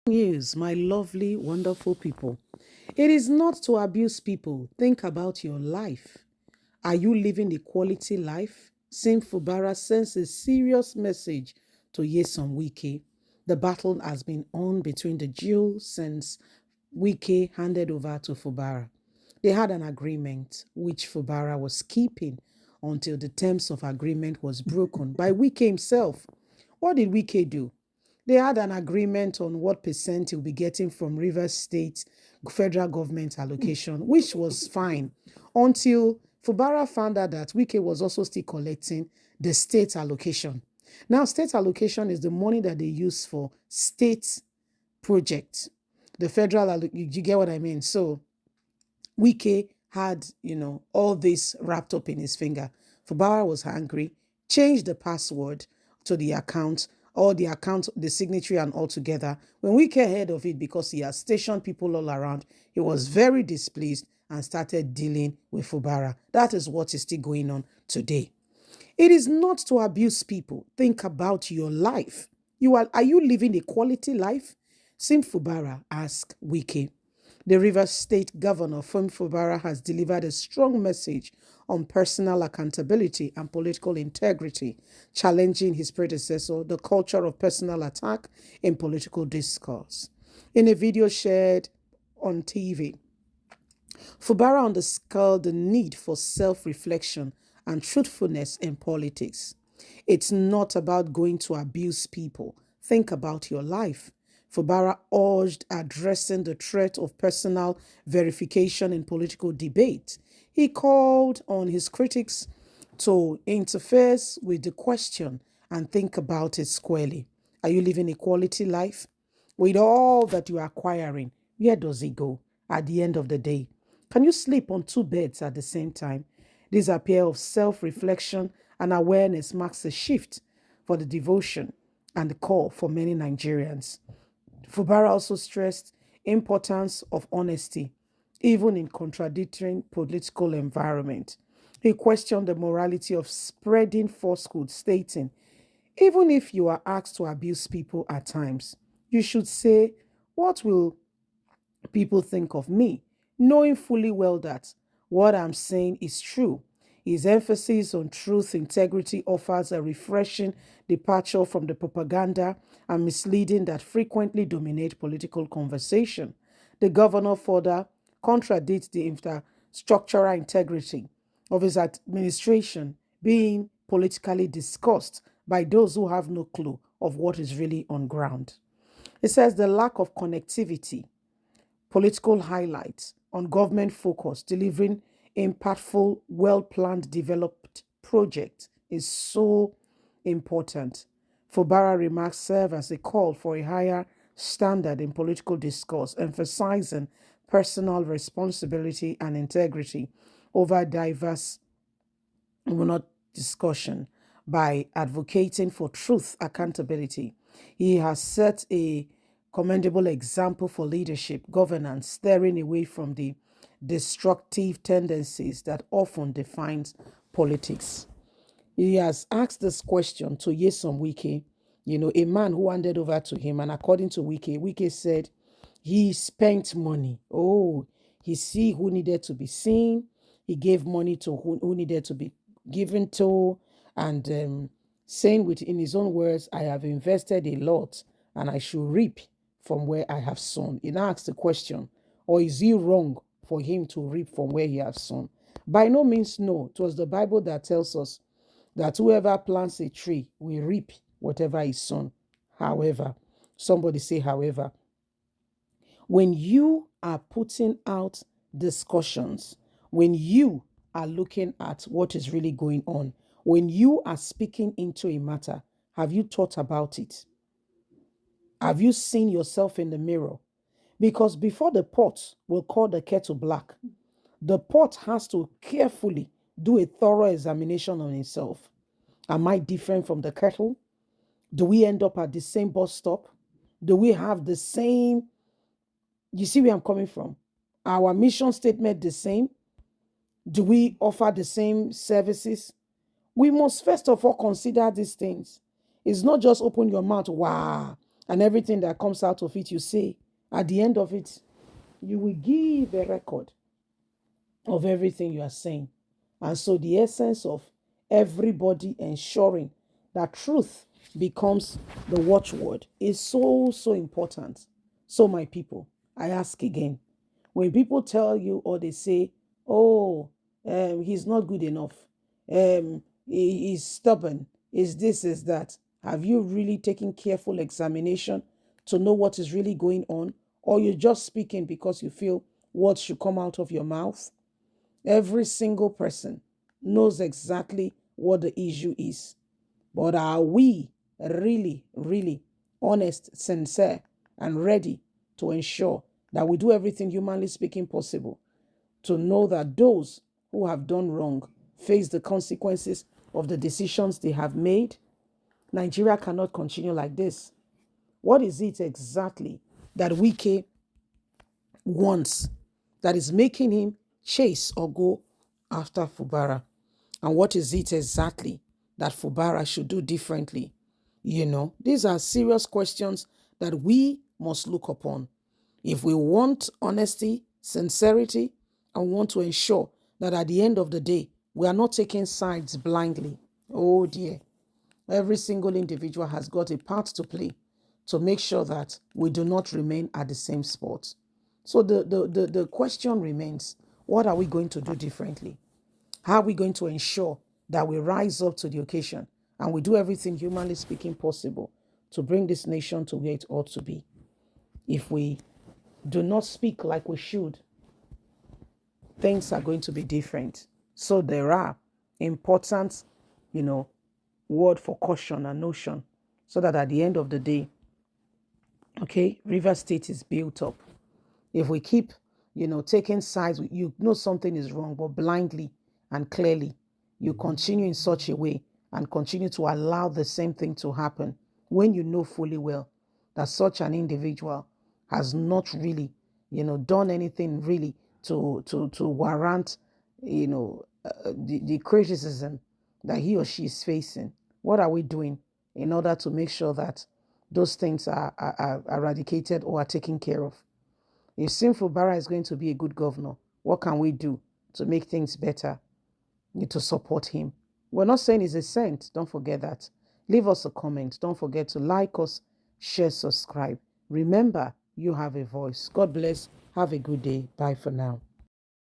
News, my lovely, wonderful people. It is not to abuse people. Think about your life. Are you living a quality life? Sim Fubara sends a serious message to Yesom Wike. The battle has been on between the Jews since Wike handed over to Fubara. They had an agreement which Fubara was keeping until the terms of agreement was broken by Wike himself. What did Wike do? They had an agreement on what percent he'll be getting from Rivers State federal government allocation, which was fine until Fubara found out that Wike was also still collecting the state allocation. Now, state allocation is the money that they use for state projects. The federal, you get what I mean? So Wike had, all this wrapped up in his finger. Fubara was angry, changed the password to the account, or the account, the signatory, and all together. When Wike heard of it, because he had stationed people all around, he was very displeased and started dealing with Fubara. That is what is still going on today. It is not to abuse people. Think about your life. Are you living a quality life? Sim Fubara asked Wike. The Rivers State Governor, Fum Fubara, has delivered a strong message on personal accountability and political integrity, challenging his predecessor, the culture of personal attack in political discourse. In a video shared on TV, Fubara underscored the need for self-reflection and truthfulness in politics. It's not about going to abuse people. Think about your life. Fubara urged addressing the threat of personal verification in political debate. He called on his critics to interfere with the question and think about it squarely. Are you living a quality life? With all that you are acquiring, where does it go at the end of the day? Can you sleep on two beds at the same time? This appeal of self-reflection and awareness marks a shift for the devotion and the call for many Nigerians. Fubara also stressed importance of honesty, even in contradicting political environment. He questioned the morality of spreading falsehood, stating, even if you are asked to abuse people at times, you should say, what will people think of me, knowing fully well that what I'm saying is true. His emphasis on truth, integrity offers a refreshing departure from the propaganda and misleading that frequently dominate political conversation. The governor further contradicts the infrastructural integrity of his administration being politically discussed by those who have no clue of what is really on ground. It says the lack of connectivity, political highlights on government focus, delivering impactful, well-planned, developed project is so important. Fubara remarks serve as a call for a higher standard in political discourse, emphasizing personal responsibility and integrity over diverse, not discussion, by advocating for truth, accountability. He has set a commendable example for leadership, governance, steering away from the destructive tendencies that often defines politics. He has asked this question to Yesom Wike, a man who handed over to him, and according to Wike, Wike said he spent money. Oh, he see who needed to be seen. He gave money to who needed to be given to, and saying in his own words, I have invested a lot and I should reap from where I have sown. He now asks the question, or is it wrong for him to reap from where he has sown? By no means no. It was the Bible that tells us that whoever plants a tree will reap whatever is sown. However, somebody say, however, when you are putting out discussions, when you are looking at what is really going on, when you are speaking into a matter, have you thought about it? Have you seen yourself in the mirror? Because before the pot will call the kettle black, the pot has to carefully do a thorough examination on itself. Am I different from the kettle? Do we end up at the same bus stop? Do we have the same? You see where I'm coming from? Our mission statement the same? Do we offer the same services? We must first of all consider these things. It's not just open your mouth, wow, And everything that comes out of it, you say, at the end of it, you will give a record of everything you are saying. And so the essence of everybody ensuring that truth becomes the watchword is so, so important. So, my people, I ask again, when people tell you or they say, oh, he's not good enough, he's stubborn, is this, is that, have you really taken careful examination to know what is really going on? Or you're just speaking because you feel words should come out of your mouth? Every single person knows exactly what the issue is. But are we really, really honest, sincere, and ready to ensure that we do everything humanly speaking possible to know that those who have done wrong face the consequences of the decisions they have made? Nigeria cannot continue like this. What is it exactly that WIKE wants that is making him chase or go after FUBARA? And what is it exactly that FUBARA should do differently? These are serious questions that we must look upon if we want honesty, sincerity, and want to ensure that at the end of the day, we are not taking sides blindly. Oh dear. Every single individual has got a part to play to make sure that we do not remain at the same spot. So the question remains, what are we going to do differently? How are we going to ensure that we rise up to the occasion and we do everything humanly speaking possible to bring this nation to where it ought to be? If we do not speak like we should, things are going to be different. So there are important, word for caution and notion, so that at the end of the day, okay, River State is built up. If we keep, taking sides, you know something is wrong, but blindly and clearly, you continue in such a way and continue to allow the same thing to happen when you know fully well that such an individual has not really, done anything really to warrant, the criticism that he or she is facing. What are we doing in order to make sure that those things are eradicated or are taken care of? If FUBARA is going to be a good governor, what can we do to make things better? Need to support him. We're not saying he's a saint. Don't forget that. Leave us a comment. Don't forget to like us, share, subscribe. Remember, you have a voice. God bless. Have a good day. Bye for now.